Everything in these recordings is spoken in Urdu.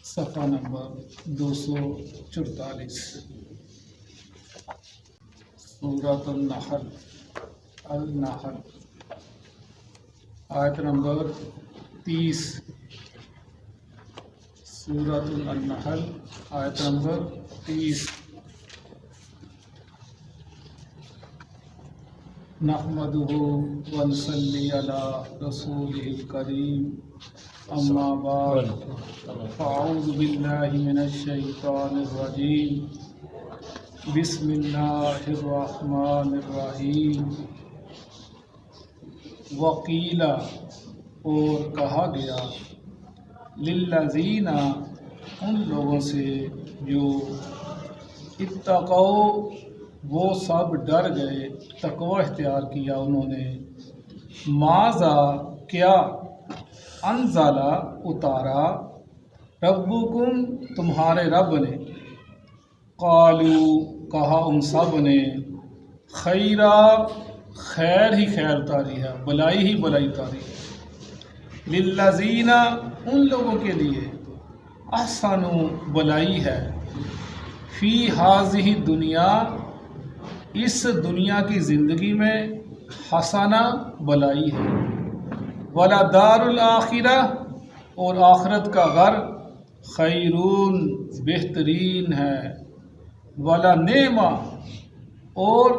صفحہ نمبر 244 سورۃ النحل آیت نمبر 30 سورۃ النحل آیت نمبر 30 نحمدہ ونصلی علی رسولہ الکریم اما بعد فاعوذ باللہ من الشیطان الرجیم بسم اللہ الرحمن الرحیم وقیل اور کہا گیا للذین ان لوگوں سے جو اتقوا وہ سب ڈر گئے تقوی اختیار کیا انہوں نے ماذا کیا انزلہ اتارا ربکم تمہارے رب نے قالو کہا ان سب نے خیرا خیر ہی خیر اتاری ہے بلائی ہی بلائی اتاری ہے للذین ان لوگوں کے لیے احسنوا بلائی ہے فی ہذہ دنیا اس دنیا کی زندگی میں حسنہ بلائی ہے ولدار الآخرہ اور آخرت کا گھر خیرون بہترین ہے ولنعم اور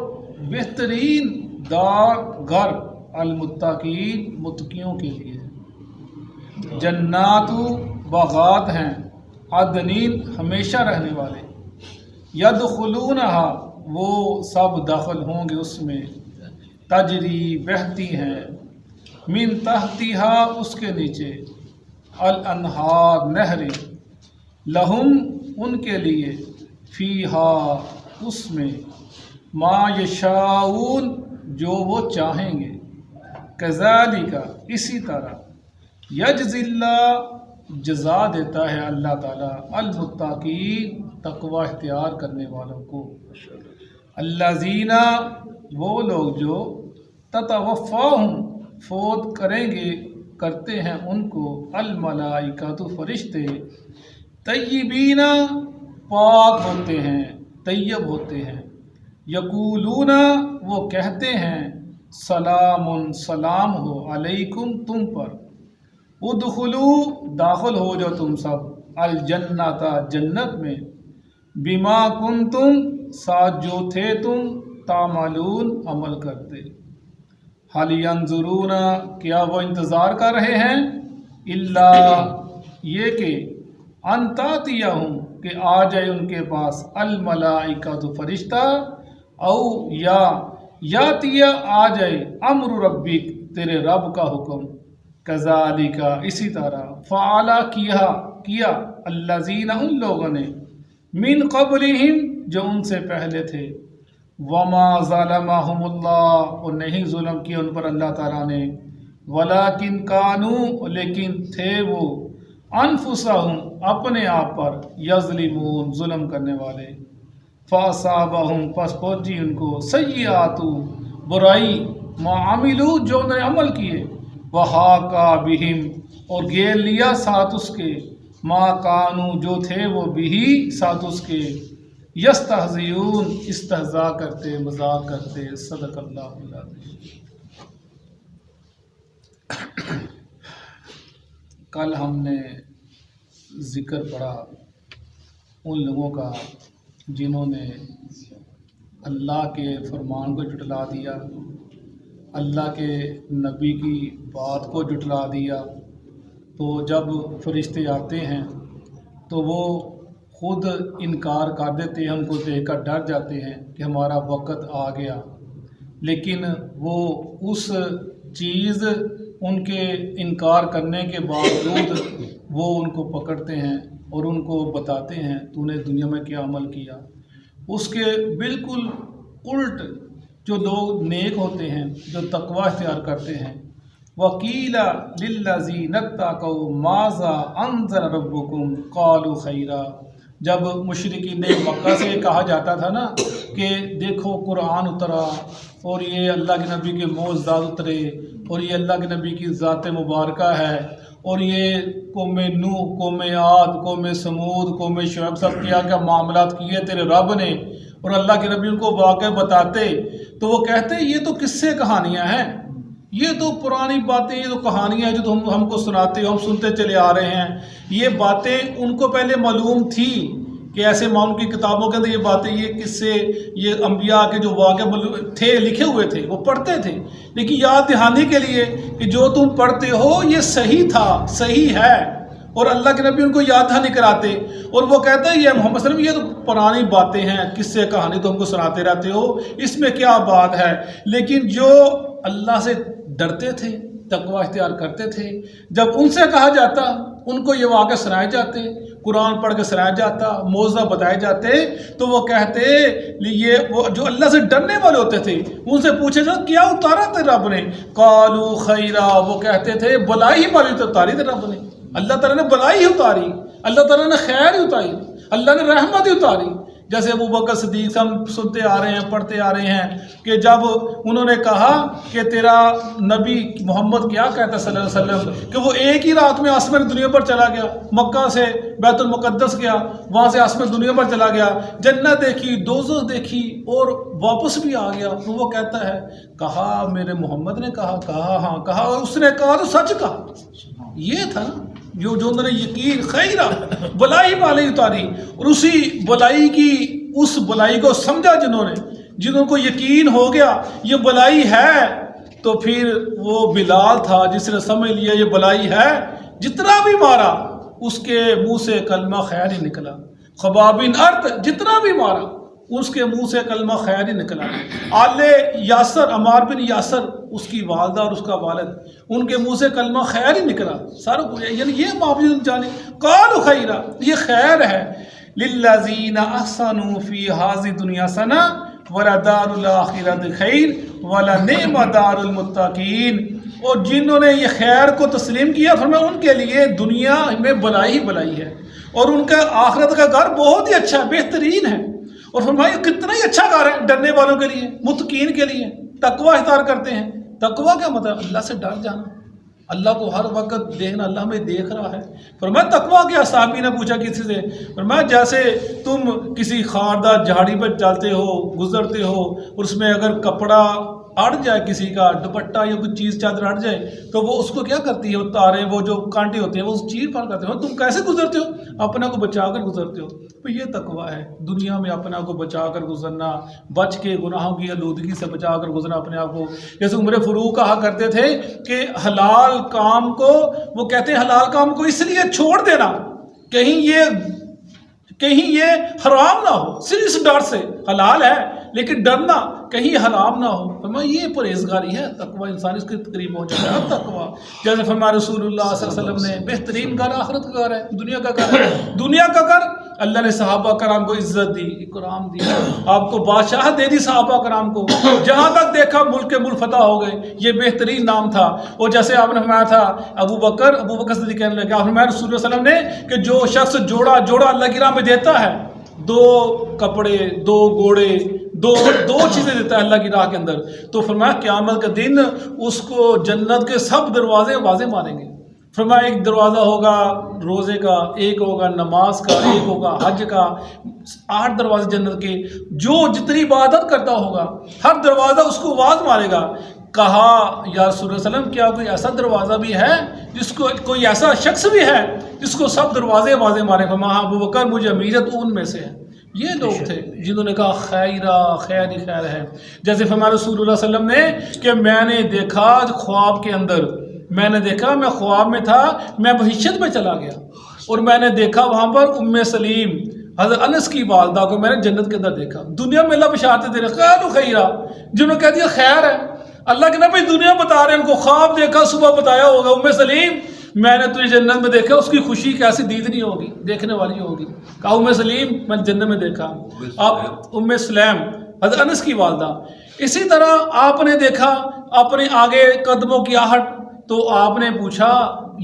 بہترین دار گھر المتقین متقیوں کے لیے جنات باغات ہیں عدنین ہمیشہ رہنے والے یدخلونہا وہ سب داخل ہوں گے اس میں تجری بہتی ہیں من تحتہا اس کے نیچے الانہار نہریں لہم ان کے لیے فیہا اس میں ما یشاؤون جو وہ چاہیں گے کذالک اسی طرح یجزی اللہ جزا دیتا ہے اللہ تعالیٰ المتقین تقوی اختیار کرنے والوں کو الذین وہ لوگ جو تتوفاہم فوت کرتے ہیں ان کو الملائکۃ فرشتے طیبین پاک ہوتے ہیں طیب ہوتے ہیں یقولون وہ کہتے ہیں سلام سلام ہو علیکم تم پر ادخلوا داخل ہو جو تم سب الجنت جنت میں بما کنتم ساتھ جو تھے تم تعملون عمل کرتے حل ینظرون کیا وہ انتظار کر رہے ہیں الا یہ کہ ان تاتیہم کہ آ جائے ان کے پاس الملائکۃ فرشتہ او یاتیہ آ جائے امر ربک تیرے رب کا حکم کذالک اسی طرح فعل کیا الذین ان لوگوں نے من قبلہم جو ان سے پہلے تھے وما ظلمہم اللہ اور نہیں ظلم کیا ان پر اللہ تعالیٰ نے ولیکن کانوا لیکن تھے وہ انفسہم اپنے آپ پر یظلمون ظلم کرنے والے فاصابہم پس پہنچی ان کو سیئات برائی ما عملوا جو انہوں نے عمل کیے وحاق بہم اور گھیر لیا ساتھ اس کے ما کانوا جو تھے وہ بھی ساتھ اس کے یستہزئون استہزاء کرتے مذاق کرتے صدق اللہ العظیم۔ کل ہم نے ذکر پڑھا ان لوگوں کا جنہوں نے اللہ کے فرمان کو جھٹلا دیا اللہ کے نبی کی بات کو جھٹلا دیا تو جب فرشتے آتے ہیں تو وہ خود انکار کر دیتے ہیں ان کو دیکھ کر ڈر جاتے ہیں کہ ہمارا وقت آ گیا لیکن وہ اس چیز ان کے انکار کرنے کے باوجود وہ ان کو پکڑتے ہیں اور ان کو بتاتے ہیں تو نے دنیا میں کیا عمل کیا اس کے بالکل الٹ جو لوگ نیک ہوتے ہیں جو تقوی اختیار کرتے ہیں وقیل للذین اتقوا ماذا انزل ربکم قالوا خیرا جب مشرکین مکہ سے کہا جاتا تھا نا کہ دیکھو قرآن اترا اور یہ اللہ کے نبی کے معجزات اترے اور یہ اللہ کے نبی کی ذات مبارکہ ہے اور یہ قوم نوح، قوم عاد، قوم سمود، قوم شعیب سب کیا کیا معاملات کیے تیرے رب نے، اور اللہ کے نبی ان کو واقع بتاتے تو وہ کہتے یہ تو قصے کہانیاں ہیں، یہ تو پرانی باتیں، یہ تو کہانیاں ہیں جو تم ہم کو سناتے ہو، ہم سنتے چلے آ رہے ہیں۔ یہ باتیں ان کو پہلے معلوم تھی کہ ایسے ان کی کتابوں کے اندر یہ باتیں، یہ قصے، یہ انبیاء کے جو واقع تھے لکھے ہوئے تھے وہ پڑھتے تھے، لیکن یاد دہانی کے لیے کہ جو تم پڑھتے ہو یہ صحیح تھا، صحیح ہے، اور اللہ کے نبی ان کو یاد دہانی کراتے، اور وہ کہتے ہیں یہ محمد صلی اللہ علیہ وسلم یہ تو پرانی باتیں ہیں، قصے کہانی تو ہم کو سناتے رہتے ہو، اس میں کیا بات ہے۔ لیکن جو اللہ سے ڈرتے تھے، تقوی اختیار کرتے تھے، جب ان سے کہا جاتا ان کو یہ واقعہ سنائے جاتے، قرآن پڑھ کے سنایا جاتا، موعظہ بتائے جاتے، تو وہ کہتے یہ وہ جو اللہ سے ڈرنے والے ہوتے تھے ان سے پوچھے جاتا کیا اتارا تھے رب نے، قالو خیرا، وہ کہتے تھے بلائی ہی والی تو اتاری تھے رب نے، اللہ تعالیٰ نے بلائی ہی اتاری، اللہ تعالیٰ نے خیر ہی اتاری، اللہ نے رحمت ہی اتاری۔ جیسے ابو بکر صدیق ہم سنتے آ رہے ہیں، پڑھتے آ رہے ہیں کہ جب انہوں نے کہا کہ تیرا نبی محمد کیا کہتا ہے صلی اللہ علیہ وسلم کہ وہ ایک ہی رات میں آسمان دنیا پر چلا گیا، مکہ سے بیت المقدس گیا، وہاں سے آسمان دنیا پر چلا گیا، جنت دیکھی، دوزخ دیکھی اور واپس بھی آ گیا، تو وہ کہتا ہے کہا میرے محمد نے کہا ہاں کہا، اور اس نے کہا تو سچ کہا۔ یہ تھا نا جو انہوں نے یقین، خیرہ بلائی والی اتاری، اور اسی بلائی کی اس بلائی کو سمجھا جنہوں کو یقین ہو گیا یہ بلائی ہے، تو پھر وہ بلال تھا جس نے سمجھ لیا یہ بلائی ہے، جتنا بھی مارا اس کے منہ سے کلمہ خیر ہی نکلا، خباب بن ارت جتنا بھی مارا اس کے منہ سے کلمہ خیر ہی نکلا۔ آل یاسر، عمار بن یاسر، اس کی والدہ اور اس کا والد، ان کے منہ سے کلمہ خیر ہی نکلا، سارا یعنی یہ معاملے جانے قالوا خیرا، یہ خیر ہے، للذین احسنوا فی ھذی دنیا حسنہ ولدار الآخرۃ خیر ولنعم دار المتقین، اور جنہوں نے یہ خیر کو تسلیم کیا فرمایا ان کے لیے دنیا میں بلائی ہی بلائی ہے، اور ان کا آخرت کا گھر بہت ہی اچھا بہترین ہے، اور فرمایا کتنا ہی اچھا گھر ہے ڈرنے والوں کے لیے، متقین کے لیے، تقوی اختیار کرتے ہیں۔ تقوی کیا مطلب؟ اللہ سے ڈر جانا، اللہ کو ہر وقت دیکھنا، اللہ ہمیں دیکھ رہا ہے۔ فرمایا تقوی کیا؟ صحابی نے پوچھا کسی سے، فرمایا جیسے تم کسی خاردار جھاڑی پر چلتے ہو، گزرتے ہو، اور اس میں اگر کپڑا اڑ جائے، کسی کا دوپٹہ یا کوئی چیز چادر اڑ جائے تو وہ اس کو کیا کرتی ہے، وہ تارے، وہ جو کانٹے ہوتے ہیں وہ اس چیز پر کرتے ہو، تم کیسے گزرتے ہو؟ اپنا کو بچا کر گزرتے ہو۔ تو یہ تقوی ہے، دنیا میں اپنا کو بچا کر گزرنا، بچ کے گناہوں کی آلودگی سے بچا کر گزرنا اپنے آپ کو۔ جیسے عمر فاروق کہا کرتے تھے کہ حلال کام کو، وہ کہتے ہیں حلال کام کو اس لیے چھوڑ دینا کہیں یہ حرام نہ ہو، صرف اس ڈر سے، حلال ہے لیکن ڈرنا کہیں حرام نہ ہو، فرمایا یہ پرہیزگاری ہے، تقوی انسان اس کے قریب ہو جاتا ہے۔ تقوی جیسے فرمایا رسول اللہ صلی اللہ علیہ وسلم نے، بہترین گھر آخرت کا گھر ہے، دنیا کا گھر ہے، دنیا کا گھر اللہ نے صحابہ کرام کو عزت دی، اکرام دی، آپ کو بادشاہت دے دی صحابہ کرام کو، جہاں تک دیکھا ملک کے ملک فتح ہو گئے، یہ بہترین نام تھا۔ اور جیسے آپ نے فرمایا تھا ابو بکر صدیق کہنے لگے، آپ نے فرمایا رسول اللہ صلی اللہ علیہ وسلم نے کہ جو شخص جوڑا اللہ کی راہ میں دیتا ہے، 2 کپڑے، 2 گھوڑے، دو چیزیں دیتا ہے اللہ کی راہ کے اندر، تو فرمایا قیامت کا دن اس کو جنت کے سب دروازے واضح مانیں گے۔ فرمایا ایک دروازہ ہوگا روزے کا، ایک ہوگا نماز کا، ایک ہوگا حج کا، 8 دروازے جنت کے، جو جتنی عبادت کرتا ہوگا ہر دروازہ اس کو واضح مارے گا۔ کہا یا رسول اللہ صلی اللہ علیہ وسلم کیا کوئی ایسا دروازہ بھی ہے جس کو، کوئی ایسا شخص بھی ہے جس کو سب دروازے واضح مارے گا؟ فرمایا ابو بکر، مجھے امیریت ان میں سے ہے۔ یہ لوگ تھے جنہوں نے کہا خیر ہی خیر ہے۔ جیسے فرمایا رسول اللہ صلی اللہ علیہ وسلم نے کہ میں نے دیکھا خواب کے اندر، میں خواب میں تھا، میں بہشت میں چلا گیا اور میں نے دیکھا وہاں پر ام سلیم حضرت انس کی والدہ کو میں نے جنت کے اندر دیکھا۔ دنیا میں اللہ بشارتیں دے رہے، خیرا، جنہوں نے کہہ دیا خیر ہے، اللہ کے نبی دنیا بتا رہے ہیں، ان کو خواب دیکھا، صبح بتایا ہوگا ام سلیم میں نے تجھے جنت میں دیکھا، اس کی خوشی کیسی دیدنی ہوگی، دیکھنے والی ہوگی۔ کہا ام سلیم میں جنت میں دیکھا، آپ ام سلیم حضرت انس کی والدہ۔ اسی طرح آپ نے دیکھا اپنے آگے قدموں کی آہٹ، تو آپ نے پوچھا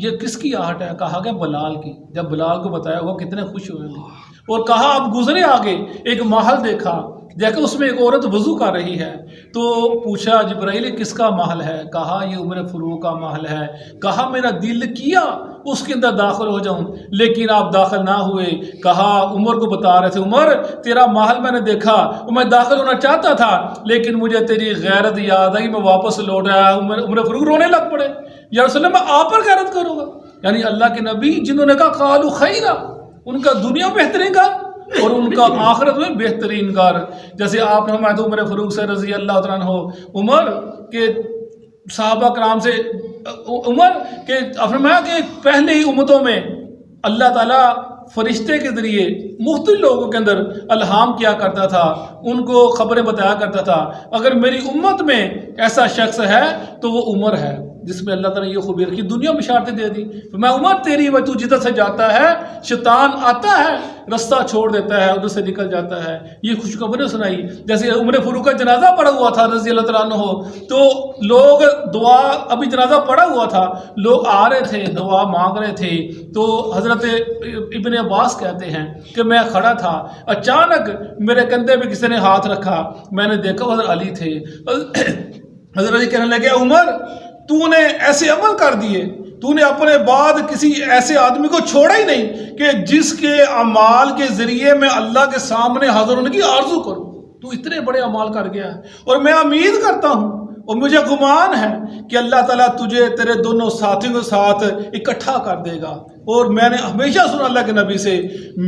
یہ کس کی آہٹ ہے؟ کہا کہ بلال کی۔ جب بلال کو بتایا وہ کتنے خوش ہوئے گے، اور کہا آپ گزرے آگے ایک محل دیکھا، دیکھا اس میں ایک عورت وضو کر رہی ہے، تو پوچھا جبرائیل کس کا محل ہے؟ کہا یہ عمر فاروق کا محل ہے۔ کہا میرا دل کیا اس کے اندر داخل ہو جاؤں، لیکن آپ داخل نہ ہوئے۔ کہا عمر کو بتا رہے تھے، عمر تیرا محل میں نے دیکھا، میں داخل ہونا چاہتا تھا لیکن مجھے تیری غیرت یاد آئی، میں واپس لوٹ آیا۔ عمر فاروق رونے لگ پڑے، یا رسول اللہ میں آپ پر غیرت کروں گا؟ یعنی اللہ کے نبی جنہوں نے کہا قالوا خیرا، ان کا دنیا بہترین گھر اور ان کا آخرت میں بہترین گھر۔ جیسے آپ نے فرمایا عمر فاروق سے رضی اللہ تعالیٰ عنہ، عمر کے صحابہ کرام سے عمر کے فرمایا کہ پہلے ہی امتوں میں اللہ تعالیٰ فرشتے کے ذریعے مختلف لوگوں کے اندر الہام کیا کرتا تھا، ان کو خبریں بتایا کرتا تھا۔ اگر میری امت میں ایسا شخص ہے تو وہ عمر ہے، جس میں اللہ تعالیٰ نے یہ خوبی رکھی، دنیا میں بشارتیں دے دی۔ میں عمر تیری وہ تو جدھر سے جاتا ہے شیطان آتا ہے، رستہ چھوڑ دیتا ہے، ادھر سے نکل جاتا ہے۔ یہ خوشخبریں سنائی۔ جیسے عمر فاروق کا جنازہ پڑا ہوا تھا رضی اللہ تعالیٰ عنہ، تو لوگ دعا، ابھی جنازہ پڑا ہوا تھا، لوگ آ رہے تھے دعا مانگ رہے تھے، تو حضرت ابن عباس کہتے ہیں کہ میں کھڑا تھا، اچانک میرے کندھے پہ کسی نے ہاتھ رکھا، میں نے دیکھا حضرت علی تھے۔ حضرت علی کہنے لگے عمر تو نے ایسے عمل کر دیے، تو نے اپنے بعد کسی ایسے آدمی کو چھوڑا ہی نہیں کہ جس کے اعمال کے ذریعے میں اللہ کے سامنے حاضر ہونے کی آرزو کروں۔ تو اتنے بڑے اعمال کر گیا ہے، اور میں امید کرتا ہوں اور مجھے گمان ہے کہ اللہ تعالیٰ تجھے تیرے دونوں ساتھیوں کے ساتھ اکٹھا کر دے گا۔ اور میں نے ہمیشہ سنا اللہ کے نبی سے،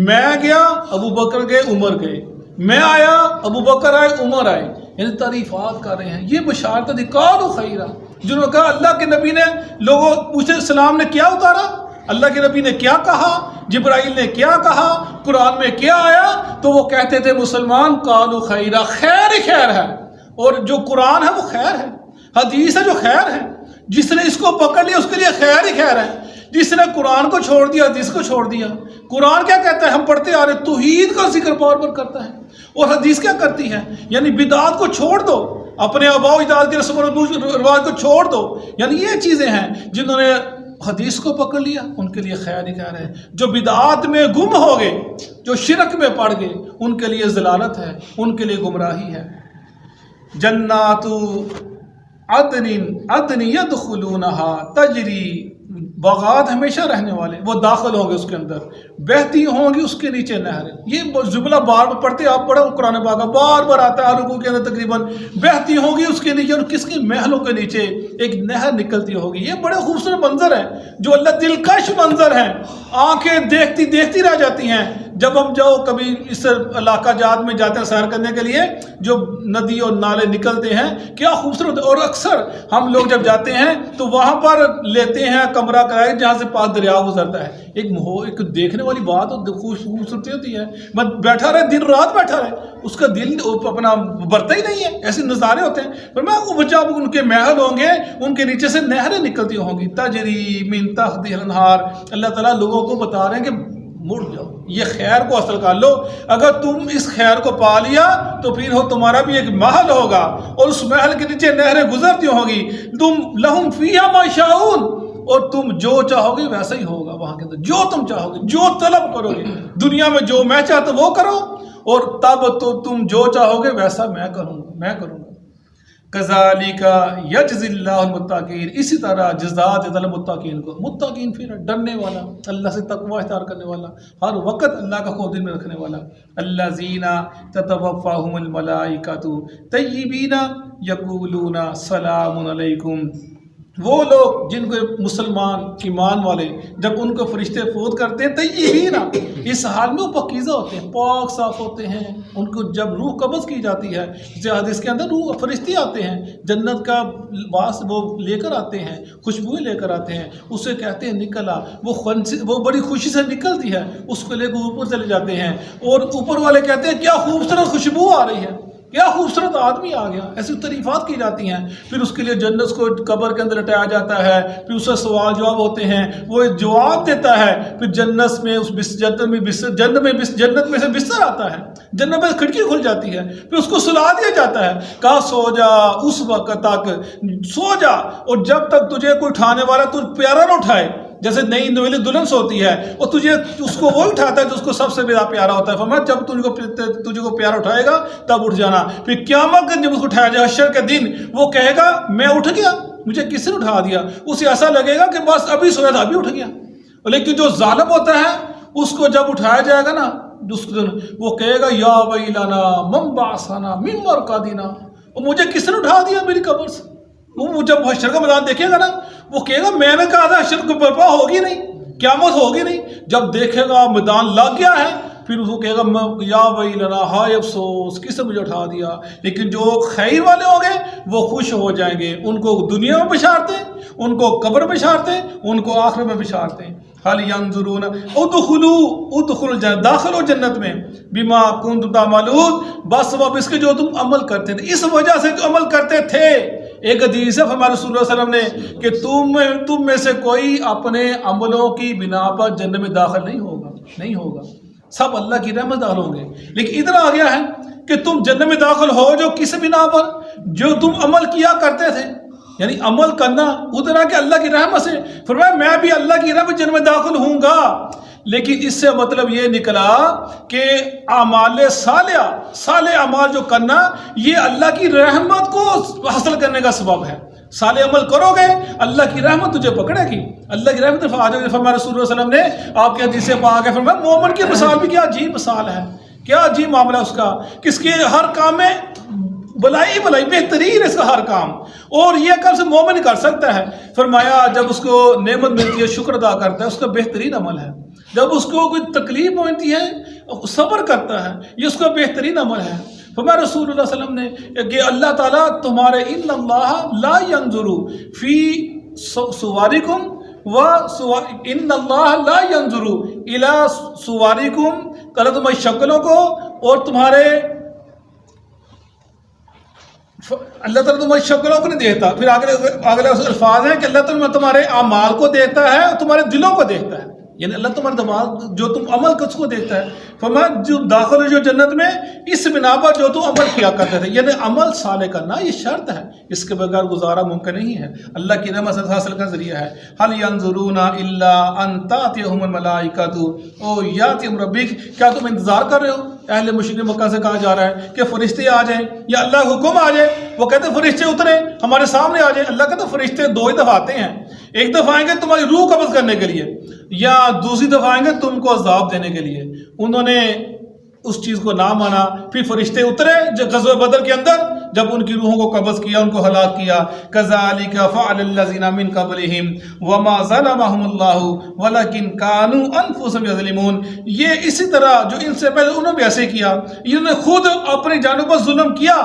میں گیا ابو بکر گئے عمر گئے، میں آیا ابو بکر آئے عمر آئے، یعنی تعریفات کر رہے ہیں۔ یہ بشارت دی قالوا خیرا، جنہوں نے کہا اللہ کے نبی نے، لوگوں پوچھے السلام نے کیا اتارا، اللہ کے نبی نے کیا کہا، جبرائیل نے کیا کہا، قرآن میں کیا آیا، تو وہ کہتے تھے مسلمان قالوا خیرا، خیر ہی خیر ہے، اور جو قرآن ہے وہ خیر ہے، حدیث ہے جو خیر ہے، جس نے اس کو پکڑ لیا اس کے لیے خیر ہی خیر ہے، جس نے قرآن کو چھوڑ دیا حدیث کو چھوڑ دیا۔ قرآن کیا کہتا ہے، ہم پڑھتے آ رہے توحید کا ذکر بار بار کرتا ہے، اور حدیث کیا کرتی ہے، یعنی بدعات کو چھوڑ دو، اپنے آباء و اجداد کے رسم و رواج کو چھوڑ دو۔ یعنی یہ چیزیں ہیں جنہوں نے حدیث کو پکڑ لیا ان کے لیے خیر ہی خیر ہے، جو بدعات میں گم ہو گئے، جو شرک میں پڑ گئے، ان کے لیے ضلالت ہے، ان کے لیے گمراہی ہے۔ جنات عدن یدخلونہا تجری، باغات ہمیشہ رہنے والے، وہ داخل ہوں گے اس کے اندر، بہتی ہوں گی اس کے نیچے نہریں۔ یہ جملہ بار بار پڑھتے آپ پڑھو قرآن پاک بار بار آتا ہے رکوع کے اندر، تقریباً بہتی ہوں گی اس کے نیچے، اور کس کے محلوں کے نیچے ایک نہر نکلتی ہوگی۔ یہ بڑے خوبصورت منظر ہے، جو اللہ دلکش منظر ہیں، آنکھیں دیکھتی دیکھتی رہ جاتی ہیں۔ جب ہم جاؤ کبھی اس علاقہ جات میں جاتے ہیں سیر کرنے کے لیے، جو ندی اور نالے نکلتے ہیں کیا خوبصورت، اور اکثر ہم لوگ جب جاتے ہیں تو وہاں پر لیتے ہیں کمرہ کرائے جہاں سے پاس دریا گزرتا ہے، ایک دیکھنے والی بات اور خوبصورتی ہوتی ہے۔ میں بیٹھا رہے دن رات بیٹھا رہے، اس کا دل اپنا برتا ہی نہیں ہے، ایسے نظارے ہوتے ہیں۔ پر میں وہ بچہ ان کے محل ہوں گے، ان کے نیچے سے نہریں نکلتی ہوں گی، تجری من تحتہا الانہار۔ اللہ تعالیٰ لوگوں کو بتا رہے ہیں کہ مڑ جاؤ، یہ خیر کو حاصل کر لو، اگر تم اس خیر کو پا لیا تو پھر ہو تمہارا بھی ایک محل ہوگا، اور اس محل کے نیچے نہریں گزرتی ہوں گی، تم لہم فیہا ما یشاؤون، اور تم جو چاہو گے ویسا ہی ہوگا وہاں کے اندر، جو تم چاہو گے، جو طلب کرو گے دنیا میں، جو میں چاہتا وہ کرو، اور تب تو تم جو چاہو گے ویسا میں کروں گا۔ کذالک یجزی اللہ المتقین، اسی طرح جزا دیتا ہے متقین کو۔ متقین پھر ڈرنے والا، اللہ سے تقوی اختیار کرنے والا، ہر وقت اللہ کا خوف دل میں رکھنے والا۔ الذین تتوفاہم الملائکۃ طیبین یقولون سلام علیکم، وہ لوگ جن کو مسلمان ایمان والے جب ان کو فرشتے فوت کرتے ہیں طیبین، اس حال میں وہ پاکیزہ ہوتے ہیں، پاک صاف ہوتے ہیں، ان کو جب روح قبض کی جاتی ہے، جیسے حدیث کے اندر روح فرشتے آتے ہیں، جنت کا لباس وہ لے کر آتے ہیں، خوشبوئیں لے کر آتے ہیں، اسے کہتے ہیں نکلا، وہ بڑی خوشی سے نکلتی ہے، اس کو لے کر اوپر چلے جاتے ہیں، اور اوپر والے کہتے ہیں کیا خوبصورت خوشبو آ رہی ہے، کیا خوبصورت آدمی آ گیا، ایسی تعریفات کی جاتی ہیں۔ پھر اس کے لیے جنت کو قبر کے اندر لٹایا جاتا ہے، پھر اس سے سوال جواب ہوتے ہیں، وہ جواب دیتا ہے، پھر جنت میں سے بستر آتا ہے، جنت میں کھڑکی کھل جاتی ہے، پھر اس کو سلا دیا جاتا ہے، کہا سو جا، اس وقت تک سو جا، اور جب تک تجھے کوئی اٹھانے والا تو پیارا نہ اٹھائے، جیسے نئی نویلی دلہن سوتی ہے اور تجھے اس کو وہ اٹھاتا ہے جو اس کو سب سے زیادہ پیارا ہوتا ہے. فرمایا جب تجھے کو پیارا اٹھائے گا تب اٹھ جانا. پھر قیامت کا جب اس کو اٹھایا جائے حشر کے دن وہ کہے گا میں اٹھ گیا, مجھے کس نے اٹھا دیا. اسے ایسا لگے گا کہ بس ابھی سویا تھا ابھی اٹھ گیا. لیکن جو ظالم ہوتا ہے اس کو جب اٹھایا جائے گا نا وہ کہے گا یا ویلنا من بعثنا من مرقدنا, اور مجھے کس نے اٹھا دیا میری قبر سے. وہ جب حشر کا میدان دیکھے گا نا وہ کہے گا میں نے کہا تھا حشر کو برپا ہوگی نہیں, قیامت ہوگی نہیں. جب دیکھے گا میدان لگ گیا ہے پھر وہ کہے گا یا ویلنا ہائے افسوس کس نے مجھے اٹھا دیا. لیکن جو خیر والے ہوں گے وہ خوش ہو جائیں گے, ان کو دنیا میں بشارتے, ان کو قبر میں بشارتے, ان کو آخرت میں بشارتے. حل ینظرون ادخلوا الجنہ, داخل ہو جنت میں, بما کنتم تعملون, بس وہ اس کے جو تم عمل کرتے تھے, اس وجہ سے جو عمل کرتے تھے. ایک حدیث ہے ہمارے رسول اللہ صلی اللہ علیہ وسلم نے کہ تم میں سے کوئی اپنے عملوں کی بنا پر جنت میں داخل نہیں ہوگا, سب اللہ کی رحمت داخل ہوں گے. لیکن ادھر آ گیا ہے کہ تم جنت میں داخل ہو جو کس بنا پر, جو تم عمل کیا کرتے تھے, یعنی عمل کرنا. ادھر آ کے اللہ کی رحمت سے فرمایا میں بھی اللہ کی رحمت جنت میں داخل ہوں گا. لیکن اس سے مطلب یہ نکلا کہ اعمال صالح اعمال جو کرنا یہ اللہ کی رحمت کو حاصل کرنے کا سبب ہے. صالح عمل کرو گے اللہ کی رحمت تجھے پکڑے گی, اللہ کی رحمت آ جائے گی. فرمایا رسول اللہ صلی اللہ علیہ وسلم نے آپ کے حدیث پاک ہے فرمایا مومن کی مثال بھی کیا عجیب مثال ہے, کیا عجیب معاملہ اس کا, کس کے ہر کام میں بلائی بہترین اس کا ہر کام, اور یہ کم سے مومن کر سکتا ہے. فرمایا جب اس کو نعمت ملتی ہے شکر ادا کرتا ہے, اس کا بہترین عمل ہے. جب اس کو کوئی تکلیف ہوتی ہے صبر کرتا ہے, یہ اس کا بہترین عمل ہے. فرمایا رسول اللہ صلی اللہ علیہ وسلم نے کہ اللہ تعالیٰ تمہارے ان اللہ لا ينظر فی صورکم ان اللہ لا ينظر الی صورکم, اللہ تمہاری شکلوں کو اور تمہارے اللہ تعالیٰ تمہاری شکلوں کو نہیں دیکھتا. پھر اگلے الفاظ ہیں کہ اللہ تعالیٰ تمہارے اعمال کو دیکھتا ہے اور تمہارے دلوں کو دیکھتا ہے, یعنی اللہ تمہارے دماغ جو تم عمل کر اس کو دیکھتا ہے. فرمایا جو داخل ہو جو جنت میں اس بنا پر جو تم عمل کیا کرتے تھے, یعنی عمل صالح کرنا یہ شرط ہے, اس کے بغیر گزارا ممکن نہیں ہے, اللہ کی رحمت حاصل کا ذریعہ ہے. حل ینظرون الا ان تاتیہم الملائکۃ او یاتیہم ربک, کیا تم انتظار کر رہے ہو اہل مشرق مکہ سے کہا جا رہا ہے کہ فرشتے آ جائیں یا اللہ کا حکم آ جائے. وہ کہتے ہیں فرشتے اتریں ہمارے سامنے آ جائیں. اللہ کہتا ہے فرشتے 2 ہی دفعہ آتے ہیں, ایک دفعہ آئیں گے تمہاری روح قبض کرنے کے لیے, یا دوسری دفعہ آئیں گے تم کو عذاب دینے کے لیے. انہوں نے اس چیز کو نہ مانا. پھر فرشتے اترے جو غزوہ بدر کے اندر, جب ان کی روحوں کو قبض کیا, ان کو ہلاک کیا. کذالک فعل الذین من قبلہم وما ظلمہم اللہ ولکن کانوا انفسہم یظلمون. یہ اسی طرح جو ان سے پہلے انہوں نے ایسے کیا, انہوں نے خود اپنی جانوں پر ظلم کیا,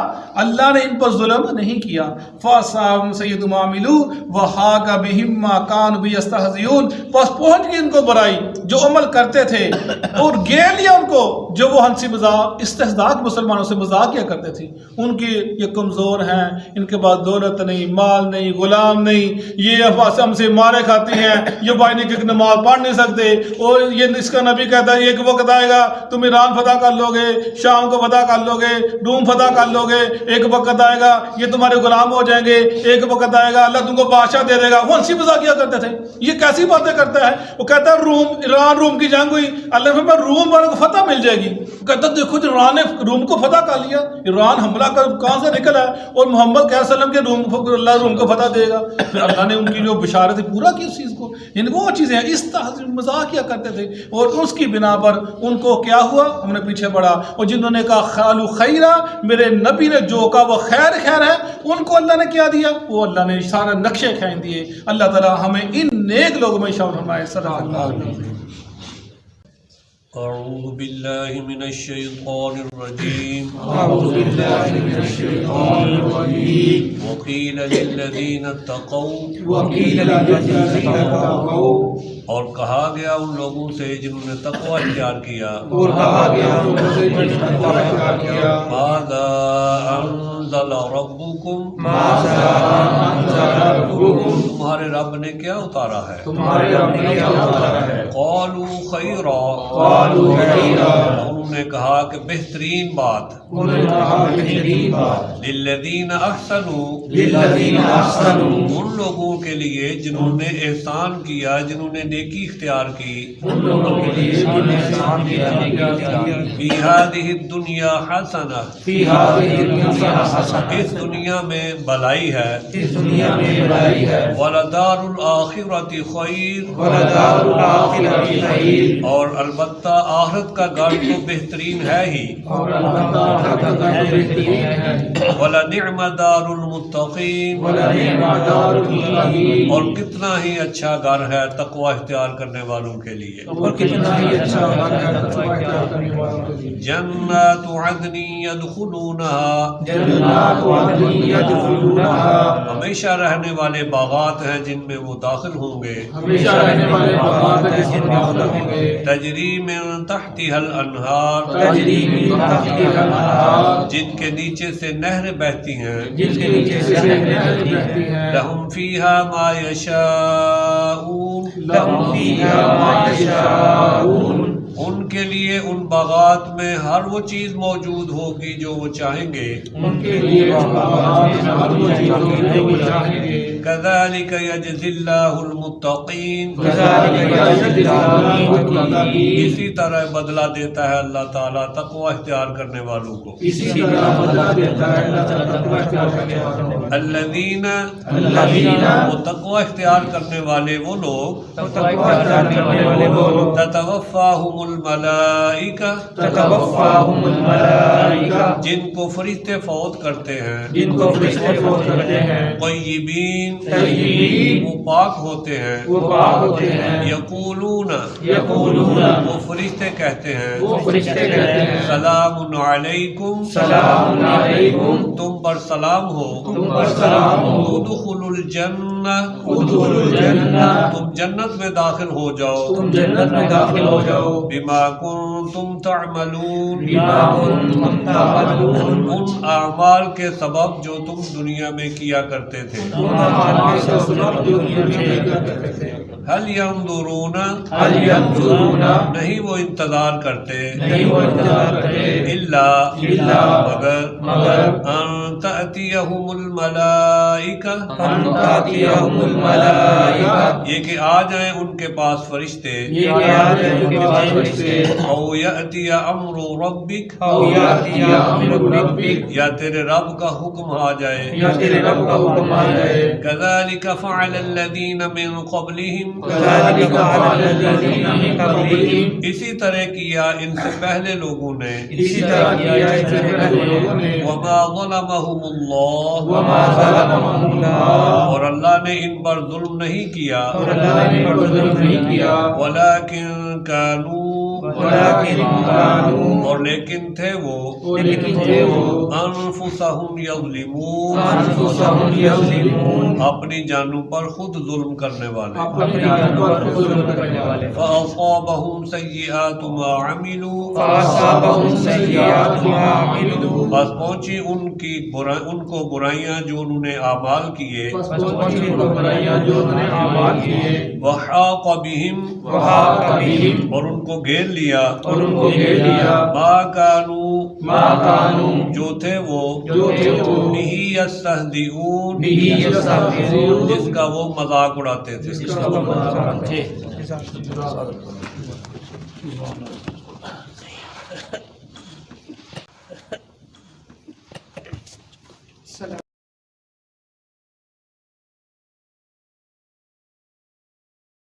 اللہ نے ان پر ظلم نہیں کیا. فاصابہم سیئۃ ما عملوا وحاق بہم ما کانوا بہ یستہزئون, بس پہنچ گئی ان کو برائی جو عمل کرتے تھے, اور گھیر لیا ان کو جو وہ ہنسی مذاق استہزاء مسلمانوں سے مذاق کیا کرتے تھے. ان کی یہ کمزور ہیں, ان کے پاس دولت نہیں, مال نہیں, غلام نہیں, یہ ہم سے مارے کھاتے ہیں, یہ بھائی کی نماز پڑھ نہیں سکتے, اور یہ اس کا نبی کہتا ہے ایک وقت آئے گا تم ایران فتح کر لو گے, شام کو فتح کر لو گے, روم فتح کر لو گے, ایک وقت آئے گا یہ تمہارے غلام ہو جائیں گے, ایک وقت آئے گا اللہ تم کو بادشاہ دے دے گا. وہ ہنسی مذاق کیا کرتے تھے. یہ کیسی باتیں کرتا ہے. وہ کہتا ہے روم کی جنگ ہوئی, اللہ میں روم والوں کو فتح مل جائے گی. کہتا دیکھو جو ایران نے روم کو فتح کر لیا, ایران حملہ کر کہاں سے نکلا ہے, اور محمد صلی اللہ علیہ وسلم کے اللہ روم کو فتح دے گا. پھر اللہ نے ان کی جو بشارت ہے پورا کی اس چیز کو, یعنی وہ چیزیں ہیں اس طرح مذاق کیا کرتے تھے. اور اس کی بنا پر ان کو کیا ہوا, ہم نے پیچھے پڑھا, اور جنہوں نے کہا خالو خیرہ, میرے نبی نے جو کہا وہ خیر ہے, ان کو اللہ نے کیا دیا, وہ اللہ نے سارے نقشے کھینچ دیے. اللہ تعالی ہمیں ان نیک لوگوں میں شامل فرمائے. صدق اللہ علیہ وسلم. اعوذ باللہ من الشیطان الرجیم. اعوذ باللہ من الشیطان الرجیم. وقیل للذین اتقوا وقیل للذین اتقوا, اور کہا گیا ان لوگوں سے جنہوں نے تقوی اختیار کیا, اور کہا گیا ان لوگوں سے جنہوں نے تقوی اختیار کیا, ماذا انزل ربکم ماذا انزل ربكم تمہارے رب نے کیا اتارا ہے تمہارے رب نے کیا اتارا ہے قالوا خیرا قالوا خیرا انہوں نے کہا کہ بہترین بات انہوں نے کہا بہترین بات للذین احسنوا للذین احسنوا ان لوگوں کے لیے جنہوں نے احسان کیا جنہوں نے نیکی اختیار کی ان لوگوں کے لیے جنہوں نے احسان کیا فی هذه الدنیا حسنہ فی هذه الدنیا حسنہ اس دنیا میں بلائی ہے اس دنیا میں بھلائی ہے ولدار الآخرۃ خیر ولدار الآخرۃ خیر اور البتہ آخرت کا گھر تو بہترین ہے ہی اور البتہ آخرت کا گھر بہترین ہے ولنعم دار المتقین ولنعم دار المتقین اور کتنا ہی اچھا گھر ہے تقوی اختیار کرنے والوں کے لیے اور کتنا ہی اچھا گھر ہے تقوی اختیار کرنے والوں کے لیے جنات عدن يدخلونها جنات عدن يدخلونها ہمیشہ رہنے والے باغات ہیں جن میں وہ داخل ہوں گے ہمیشہ رہنے والے باغات ہیں جن میں داخل ہوں گے تجری من تحتها الانہار تجری من تحتها الانہار جن کے نیچے سے نہریں بہتی ہیں جن کے نیچے سے نہریں بہتی ہیں لہم فیہا ما یشاءون لهم فيها ما يشاءون ان کے لیے ان باغات میں ہر وہ چیز موجود ہوگی جو وہ چاہیں گے ان کے لیے باغات میں ہر وہ چیز ہوگی جو وہ چاہیں گے كذلك يجزي الله المتقين كذلك يجزي الله المتقين اسی طرح بدلہ دیتا ہے اللہ تعالیٰ تقوی اختیار کرنے والوں کو اسی طرح بدلہ دیتا ہے اللہ تعالیٰ تقوی اختیار کرنے والوں کو الذین الذین وہ تقوی اختیار کرنے والے وہ لوگ تقوی اختیار کرنے والے وہ لوگ تتوفاہم الملائکہ تتوفاہم الملائکہ جن کو فرشتے فوت کرتے ہیں جن کو فرشتے فوت کرتے ہیں طیبین طیبین وہ پاک ہوتے ہیں وہ پاک ہوتے ہیں یقولون یقولون وہ فرشتے کہتے ہیں وہ فرشتے کہتے ہیں سلام علیکم سلام علیکم تم پر سلام ہو تم پر سلام ہو ادخلوا الجنہ ادخلوا الجنہ تم جنت میں داخل ہو جاؤ تم جنت میں داخل ہو جاؤ بما کنتم تعملون بما کنتم تعملون ان اعمال کے سبب جو تم دنیا میں کیا کرتے تھے ان اعمال کے سبب جو دنیا میں کیا کرتے تھے هل ينظرون هل ينظرون نہیں وہ انتظار کرتے نہیں وہ انتظار کرتے الا مگر ان تأتيهم الملائکہ ان تأتيهم الملائکہ یہ کہ آ جائیں ان کے پاس فرشتے یہ کہ آ جائیں ان کے پاس فرشتے او یأتی امر ربک او یاتی امر ربک یا تیرے رب کا حکم آ جائے یا تیرے رب کا حکم آ جائے كذلك فعل الذين من قبلهم كذلك فعل الذين من قبلهم اسی طرح کیا ان سے پہلے لوگوں نے اسی طرح کیا اس سے پہلے لوگوں نے وما ظلمهم الله وما ظلمهم الله اور اللہ نے ان پر ظلم نہیں کیا اور اللہ نے ان پر ظلم نہیں کیا ولكن كانوا ولكن كانوا اور لیکن تھے وہ لیکن تھے وہ انفسهم يظلمون انفسهم يظلمون اپنی جانوں پر خود ظلم کرنے والے اپنی جان پر خود ظلم کرنے والے فأصابهم سيئات ما عملوا فأصابهم سيئات ما عملوا بس پہنچی ان کو برائیاں جو انہوں نے اعمال کیے بس پہنچی ان کو برائیاں جو انہوں نے اعمال کیے وحاق بهم وحاق بهم اور ان کو گھیر لیا اور ان کو گھیر لیا ما كانوا جو تھے وہ به یستہزئون به یستہزئون جس کا وہ مذاق اڑاتے تھے جس کا وہ مذاق اڑاتے تھے